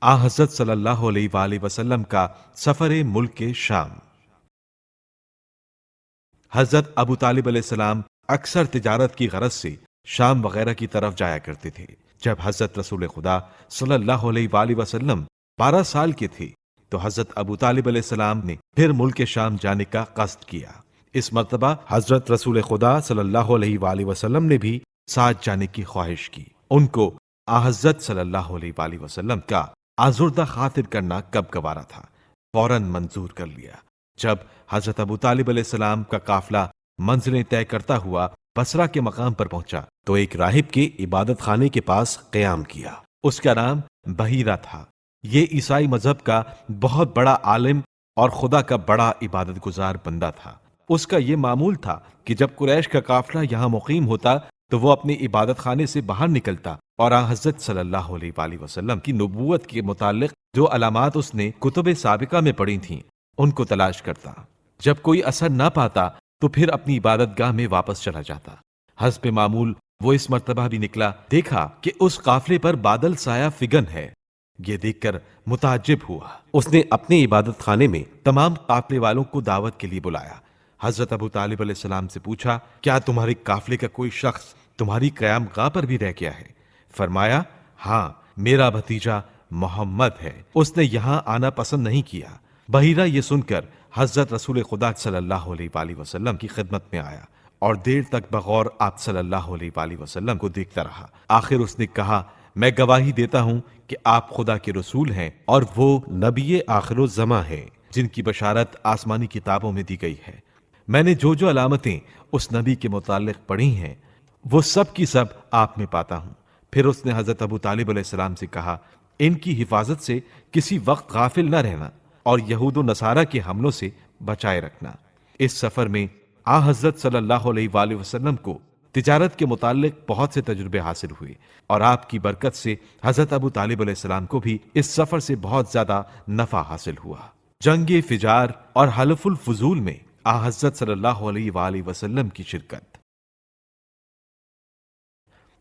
आ हजरत सल्लल्लाहु अलैहि वसल्लम का सफर मुल्क शाम। हजरत अबू तालिब अलैहिस्सलाम अक्सर तिजारत की गरज से शाम वगैरह की तरफ जाया करते थे। जब हजरत रसूल खुदा सल्लल्लाहु अलैहि वसल्लम 12 साल के थे तो हजरत अबू तालिब अलैहिस्सलाम ने फिर मुल्क शाम जाने का कस्द किया। इस मर्तबा हजरत रसूल खुदा सल्लल्लाहु अलैहि वसल्लम ने भी साथ जाने की ख्वाहिश की। उनको हजरत सल्लल्लाहु अलैहि वसल्लम का आजुर्दा खातिर करना कब गवारा था, फौरन मंजूर कर लिया। जब हजरत अबू तालिब अलैहिस्सलाम का काफिला मंजिलें तय करता हुआ बसरा के मकाम पर पहुंचा तो एक राहिब के इबादत खाने के पास क़याम किया। उसका नाम बहीरा था। ये ईसाई मजहब का बहुत बड़ा आलिम और खुदा का बड़ा इबादत गुजार बंदा था। उसका ये मामूल था कि जब कुरैश का काफिला यहाँ मुकीम होता तो वो अपने इबादत खाने से बाहर निकलता और हजरत सल्लल्लाहु अलैहि वसल्लम की नबूवत के मुतालिक जो अलामात उसने कुतुब साबिका में पढ़ी थीं उनको तलाश करता। जब कोई असर ना पाता तो फिर अपनी इबादत गाह में वापस चला जाता। हस्ब मामूल वो इस मर्तबा भी निकला, देखा कि उस काफिले पर बादल साया फिगन है। ये देखकर मुताज्जिब हुआ। उसने अपने इबादत खाने में तमाम काफिले वालों को दावत के लिए बुलाया। हजरत अबू तालिब अलैहिस्सलाम से पूछा, क्या तुम्हारे काफिले का कोई शख्स तुम्हारी क़याम गाह पर भी रह गया है? फरमाया, हाँ, मेरा भतीजा मोहम्मद है, उसने यहाँ आना पसंद नहीं किया। बहीरा ये सुनकर हजरत रसूल खुदा सल्लल्लाहु अलैहि वसल्लम की खिदमत में आया और देर तक बगौर आप सल्लल्लाहु अलैहि वसल्लम को देखता रहा। आखिर उसने कहा, मैं गवाही देता हूं कि आप खुदा के रसूल हैं और वो नबी आखिरुज़्ज़मा है जिनकी बशारत आसमानी किताबों में दी गई है। मैंने जो जो अलामतें उस नबी के मुतालिक पढ़ी हैं वो सब की सब आप में पाता हूं। फिर उसने हजरत अबू तालिब अलैहिस्सलाम से कहा, इनकी हिफाजत से किसी वक्त गाफिल न रहना और यहूद नसारा के हमलों से बचाए रखना। इस सफर में हजरत सल्लल्लाहु अलैहि वसल्लम को तिजारत के मुतालिक बहुत से तजुर्बे हासिल हुए और आपकी बरकत से हजरत अबू तालिब अलैहिस्सलाम को भी इस सफर से बहुत ज्यादा नफा हासिल हुआ। जंग फिजार और हलफुल फजूल में हजरत सल्लल्लाहु अलैहि वसल्लम की शिरकत।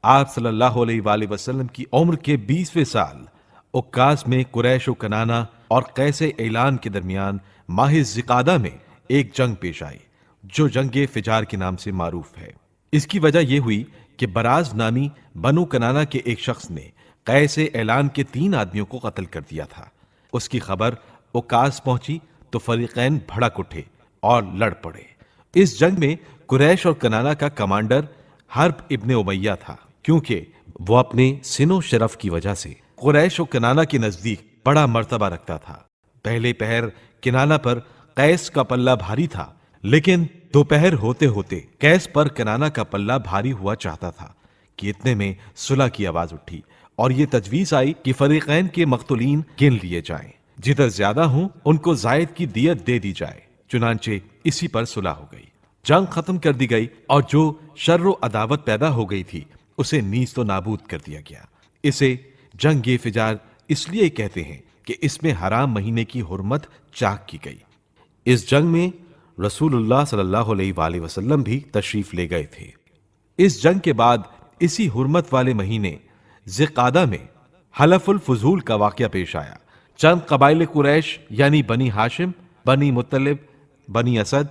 आप सल्लल्लाहु अलैहि वसल्लम की उम्र के 20वें साल उक्कास में कुरैश व कनाना और कैसे ऐलान के दरमियान माह ज़िकादा में एक जंग पेश आई जो जंग फिजार के नाम से मारूफ है। इसकी वजह यह हुई कि बराज नामी बनु कनाना के एक शख्स ने कैसे ऐलान के 3 आदमियों को कत्ल कर दिया था। उसकी खबर उक्कास पहुंची तो फरीकैन भड़क उठे और लड़ पड़े। इस जंग में कुरैश और कनाना का कमांडर हर्ब इब्ने उमैया था, क्योंकि वो अपने सिनो शरफ की वजह से कुरैश और कनाना के नजदीक बड़ा मर्तबा रखता था। पहले पहर किनाना पर कैस का पल्ला भारी था, लेकिन दोपहर होते होते कैस पर कनाना का पल्ला भारी हुआ चाहता था कि इतने में सुलह की आवाज उठी और ये तजवीज आई कि फरीकैन के मक्तूलीन गिन लिए जाएं, जिधर ज्यादा हों उनको जायद की दियत दे दी जाए। चुनांचे इसी पर सुलह हो गई, जंग खत्म कर दी गई और जो शर्र अदावत पैदा हो गई थी उसे नीज तो नाबूद कर दिया गया। इसे जंग फिजार इसलिए कहते हैं कि इसमें हराम महीने की हुर्मत चाक की गई। इस जंग में रसूलुल्लाह सल्लल्लाहु अलैहि वसल्लम भी तशरीफ ले गए थे। इस जंग के बाद इसी हुर्मत वाले महीने ज़िकादा में हलफुल फजूल का वाक़या पेश आया। चंद कबाइल कुरैश यानी बनी हाशिम, बनी मुत्तलिब, बनी असद,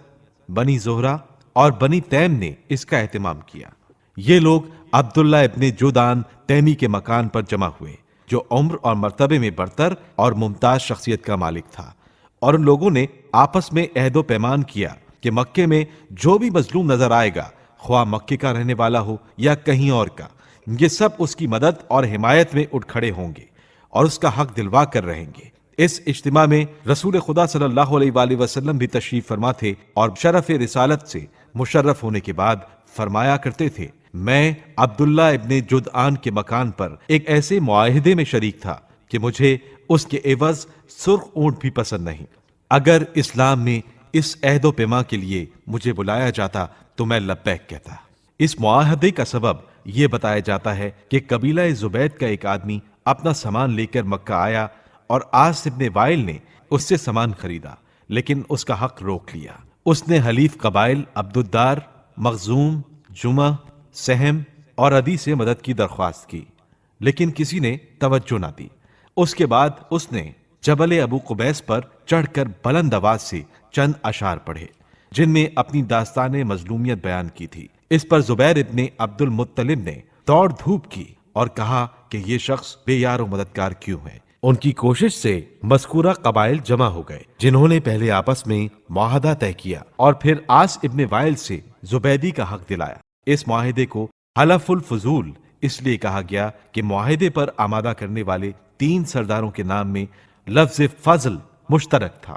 बनी जोहरा और बनी तैम ने इसका एहतमाम किया। ये लोग अब्दुल्ला इब्ने जुदान तैमी के मकान पर जमा हुए, जो उम्र और मर्तबे में बरतर और मुमताज शख्सियत का मालिक था, और उन लोगों ने आपस में अहदो पैमान किया कि मक्के में जो भी मजलूम नजर आएगा, ख्वाह मक्के का रहने वाला हो या कहीं और का, ये सब उसकी मदद और हिमायत में उठ खड़े होंगे और उसका हक दिलवा कर रहेंगे। इस इज्तिमा में रसूल खुदा सल्लल्लाहु अलैहि वसल्लम भी तशरीफ फरमा थे और शरफ रिसालत से मुशर्रफ होने के बाद फरमाया करते थे, मैं अब्दुल्ला इब्ने जुदआन के मकान पर एक ऐसे मुआहिदे में शरीक था कि मुझे उसके एवज सुर्ख ऊंट भी पसंद नहीं। अगर इस्लाम में इस अहदो पैमा के लिए मुझे बुलाया जाता तो मैं लब्बैक कहता। इस मुआहदे का सबब यह बताया जाता है कि कबीला जुबैद का एक आदमी अपना सामान लेकर मक्का आया और आस इब्ने वाइल ने उससे सामान खरीदा, लेकिन उसका हक रोक लिया। उसने हलीफ कबाइल अब्दुद्दार, मखजूम, जुमा, सहम और अदी से मदद की दरख्वास्त की, लेकिन किसी ने तवज्जो ना दी। اس کے بعد اس نے جبل ابو قبیس پر چڑھ کر بلند آواز سے چند اشعار پڑھے جن میں اپنی داستان مظلومیت بیان کی تھی۔ اس پر زبیر ابن عبد المطلب نے دوڑ دھوپ کی اور کہا کہ یہ شخص بے یار و مددگار کیوں ہے؟ ان کی کوشش سے مذکورہ قبائل جمع ہو گئے، جنہوں نے پہلے آپس میں معاہدہ طے کیا اور پھر عاص ابن وائل سے زبیدی کا حق دلایا۔ اس معاہدے کو حلف الفضول اس لیے کہا گیا کہ معاہدے پر آمادہ کرنے والے 3 سرداروں کے نام میں لفظ فضل مشترک تھا۔